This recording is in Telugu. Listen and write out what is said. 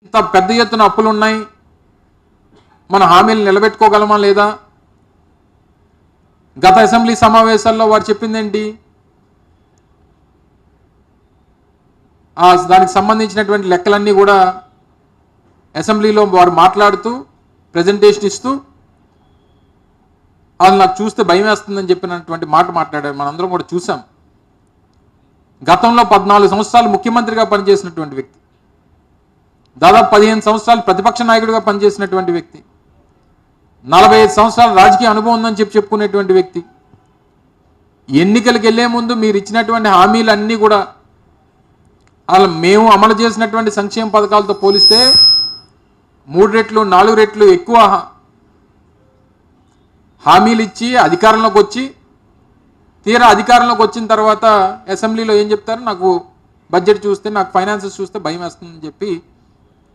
ఇంత పెద్ద ఎత్తున అప్పులు ఉన్నాయి, మన హామీలు నిలబెట్టుకోగలమా లేదా? గత అసెంబ్లీ సమావేశాల్లో వారు చెప్పిందేంటి? దానికి సంబంధించినటువంటి లెక్కలన్నీ కూడా అసెంబ్లీలో వారు మాట్లాడుతూ ప్రజెంటేషన్ ఇస్తూ అది నాకు చూస్తే భయం వేస్తుందని చెప్పినటువంటి మాట మాట్లాడారు. మనందరం కూడా చూసాం. గతంలో 14 సంవత్సరాలు ముఖ్యమంత్రిగా పనిచేసినటువంటి వ్యక్తి, దాదాపు 15 సంవత్సరాలు ప్రతిపక్ష నాయకుడిగా పనిచేసినటువంటి వ్యక్తి, 45 సంవత్సరాల రాజకీయ అనుభవం ఉందని చెప్పుకునేటువంటి వ్యక్తి, ఎన్నికలకు వెళ్లే ముందు మీరు ఇచ్చినటువంటి హామీలన్నీ కూడా అలా మేము అమలు చేసినటువంటి సంక్షేమ పథకాలతో పోలిస్తే 3 రెట్లు 4 రెట్లు ఎక్కువ హామీలు ఇచ్చి అధికారంలోకి వచ్చి తీరా అధికారంలోకి వచ్చిన తర్వాత అసెంబ్లీలో ఏం చెప్తారు? నాకు బడ్జెట్ చూస్తే, నాకు ఫైనాన్సెస్ చూస్తే భయం వేస్తుందని చెప్పి